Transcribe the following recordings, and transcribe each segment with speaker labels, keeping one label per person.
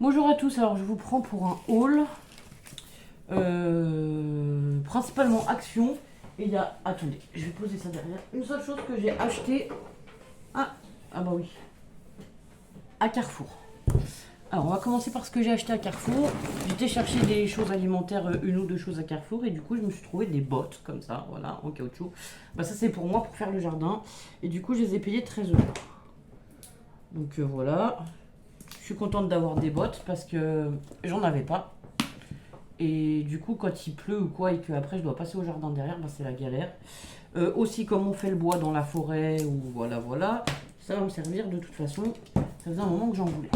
Speaker 1: Bonjour à tous, alors je vous prends pour un haul, principalement Action. Et il y a, attendez, je vais poser ça derrière. Une seule chose que j'ai acheté, ah, ah bah oui, à Carrefour. Alors on va commencer par ce que j'ai acheté à Carrefour. J'étais chercher des choses alimentaires, une ou deux choses à Carrefour, et du coup je me suis trouvé des bottes comme ça, voilà, en caoutchouc. Bah ça c'est pour moi, pour faire le jardin, et du coup je les ai payées 13 euros. Donc voilà, je suis contente d'avoir des bottes parce que j'en avais pas. Et du coup, quand il pleut ou quoi, et que après je dois passer au jardin derrière, bah, c'est la galère. Aussi, comme on fait le bois dans la forêt, ou voilà, voilà, ça va me servir de toute façon. Ça faisait un moment que j'en voulais.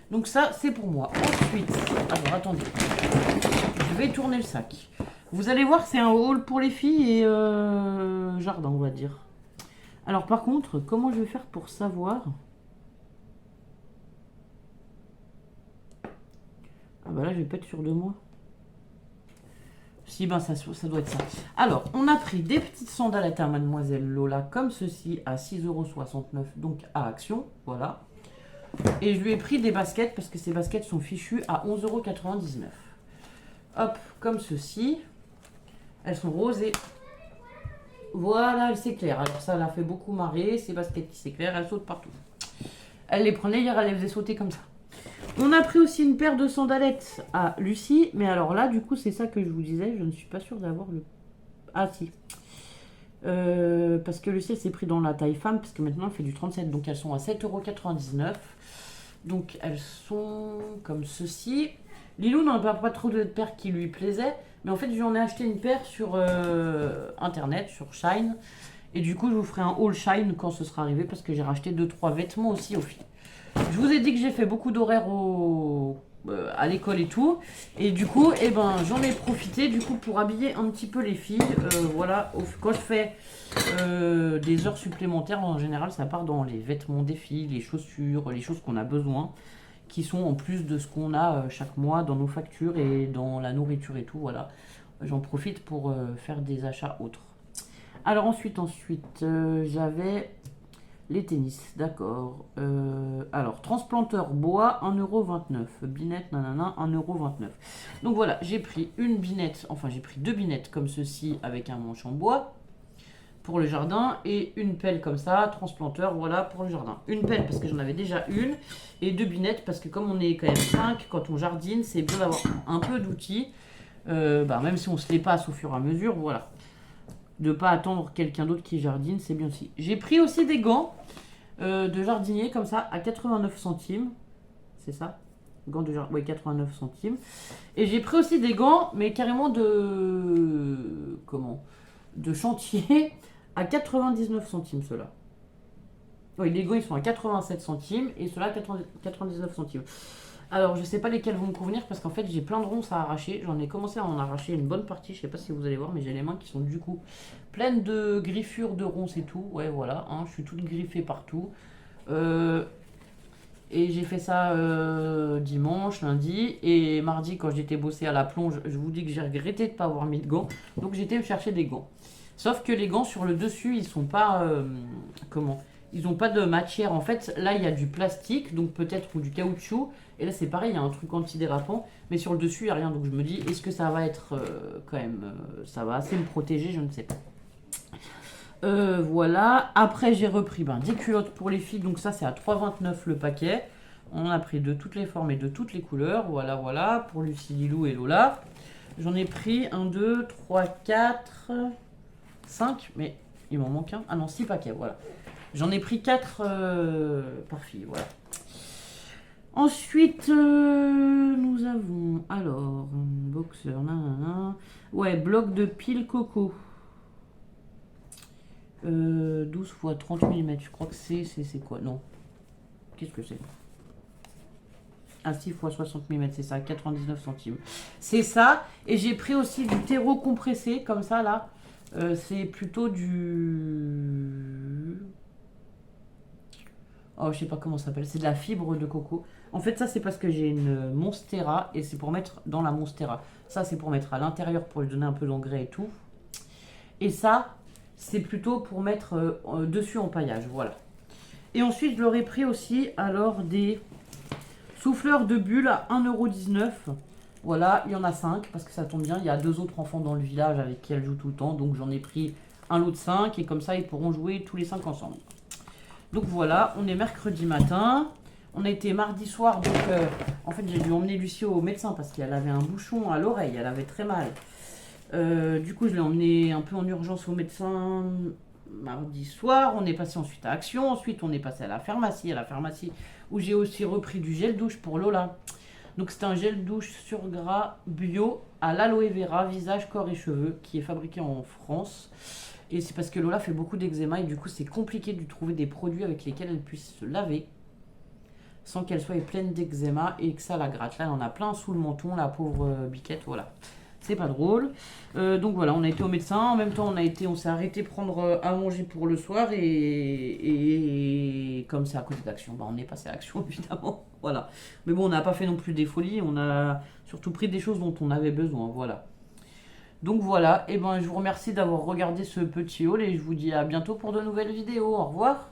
Speaker 1: Donc ça, c'est pour moi. Ensuite, alors attendez, je vais tourner le sac. Vous allez voir, c'est un haul pour les filles et jardin, on va dire. Alors par contre, comment je vais faire pour savoir? Ah bah là, je vais pas être sûr de moi. Si, ben ça doit être ça. Alors, on a pris des petites sandalettes à Mademoiselle Lola, comme ceci, à 6,69 €, donc à Action, voilà. Et je lui ai pris des baskets, parce que ces baskets sont fichues à 11,99 €. Hop, comme ceci. Elles sont rosées. Voilà, elles s'éclairent. Alors ça l'a fait beaucoup marrer, ces baskets qui s'éclairent, elles sautent partout. Elle les prenait hier, elle les faisait sauter comme ça. On a pris aussi une paire de sandalettes à Lucie, mais alors là, du coup, c'est ça que je vous disais, je ne suis pas sûre d'avoir le... Ah si. Parce que Lucie, elle s'est pris dans la taille femme, parce que maintenant, elle fait du 37, donc elles sont à 7,99 €. Donc elles sont comme ceci. Lilou n'en a pas trop de paires qui lui plaisaient, mais en fait, j'en ai acheté une paire sur internet, sur Shine. Et du coup, je vous ferai un haul Shine quand ce sera arrivé, parce que j'ai racheté 2-3 vêtements aussi aux filles. Je vous ai dit que j'ai fait beaucoup d'horaires à l'école et tout. Et du coup, eh ben, j'en ai profité du coup pour habiller un petit peu les filles. Voilà, quand je fais des heures supplémentaires, en général, ça part dans les vêtements des filles, les chaussures, les choses qu'on a besoin, qui sont en plus de ce qu'on a chaque mois dans nos factures et dans la nourriture et tout. Voilà, j'en profite pour faire des achats autres. Alors ensuite, j'avais les tennis, d'accord. Alors, transplanteur bois, 1,29 €. Binette, nanana, 1,29 €. Donc voilà, j'ai pris une binette, enfin j'ai pris deux binettes comme ceci avec un manche en bois pour le jardin et une pelle comme ça, transplanteur, voilà pour le jardin. Une pelle parce que j'en avais déjà une et deux binettes parce que comme on est quand même 5, quand on jardine, c'est bien d'avoir un peu d'outils. Même si on se les passe au fur et à mesure, voilà. De pas attendre quelqu'un d'autre qui jardine, c'est bien aussi. J'ai pris aussi des gants de jardinier comme ça à 89 centimes. C'est ça? Gants de jardinier, oui, 89 centimes. Et j'ai pris aussi des gants, mais carrément de... Comment? De chantier à 99 centimes, ceux-là. Oui, les gants, ils sont à 87 centimes et ceux-là, 99 centimes. Alors, je sais pas lesquels vont me convenir parce qu'en fait, j'ai plein de ronces à arracher. J'en ai commencé à en arracher une bonne partie. Je sais pas si vous allez voir, mais j'ai les mains qui sont du coup pleines de griffures, de ronces et tout. Ouais, voilà, hein, je suis toute griffée partout. Euh, et j'ai fait ça dimanche, lundi. Et mardi, quand j'étais bossé à la plonge, je vous dis que j'ai regretté de ne pas avoir mis de gants. Donc, j'étais me chercher des gants. Sauf que les gants sur le dessus, ils sont pas. Comment? Ils n'ont pas de matière. En fait, là, il y a du plastique, donc peut-être ou du caoutchouc. Et là, c'est pareil, il y a un truc antidérapant. Mais sur le dessus, il n'y a rien. Donc je me dis, est-ce que ça va être quand même. Ça va assez me protéger? Je ne sais pas. Voilà. Après, j'ai repris des culottes pour les filles. Donc ça, c'est à 3,29 € le paquet. On a pris de toutes les formes et de toutes les couleurs. Voilà, voilà. Pour Lucie, Lilou et Lola. J'en ai pris 1, 2, 3, 4, 5. Mais il m'en manque un. Ah non, 6 paquets, voilà. J'en ai pris 4 par fille, voilà. Ensuite, nous avons alors boxeur, nanana. Ouais, bloc de pile coco. 12 x 30 mm, je crois que c'est quoi? Non. Qu'est-ce que c'est? Ah, 6 x 60 mm, c'est ça, 99 centimes. C'est ça. Et j'ai pris aussi du terreau compressé, comme ça, là. C'est plutôt du... Oh, je sais pas comment ça s'appelle. C'est de la fibre de coco. En fait, ça, c'est parce que j'ai une Monstera et c'est pour mettre dans la Monstera. Ça, c'est pour mettre à l'intérieur pour lui donner un peu d'engrais et tout. Et ça, c'est plutôt pour mettre dessus en paillage. Voilà. Et ensuite, je leur ai pris aussi alors des Souffleur de bulles à 1,19 €. Voilà, il y en a 5 parce que ça tombe bien. Il y a 2 autres enfants dans le village avec qui elle joue tout le temps. Donc j'en ai pris un lot de 5 et comme ça ils pourront jouer tous les 5 ensemble. Donc voilà, on est mercredi matin. On a été mardi soir. Donc en fait j'ai dû emmener Lucie au médecin parce qu'elle avait un bouchon à l'oreille. Elle avait très mal. Du coup je l'ai emmené un peu en urgence au médecin mardi soir. On est passé ensuite à Action. Ensuite on est passé à la pharmacie. Où j'ai aussi repris du gel douche pour Lola. Donc c'est un gel douche sur gras bio à l'aloe vera, visage, corps et cheveux, qui est fabriqué en France. Et c'est parce que Lola fait beaucoup d'eczéma et du coup c'est compliqué de trouver des produits avec lesquels elle puisse se laver sans qu'elle soit pleine d'eczéma et que ça la gratte. Là, elle en a plein sous le menton, la pauvre biquette, voilà. C'est pas drôle. Donc voilà, on a été au médecin. En même temps, on s'est arrêté prendre à manger pour le soir. Et comme c'est à côté d'Action, bah, on est passé à Action, évidemment. Voilà. Mais bon, on n'a pas fait non plus des folies. On a surtout pris des choses dont on avait besoin. Voilà. Donc voilà. Et ben, je vous remercie d'avoir regardé ce petit haul. Et je vous dis à bientôt pour de nouvelles vidéos. Au revoir.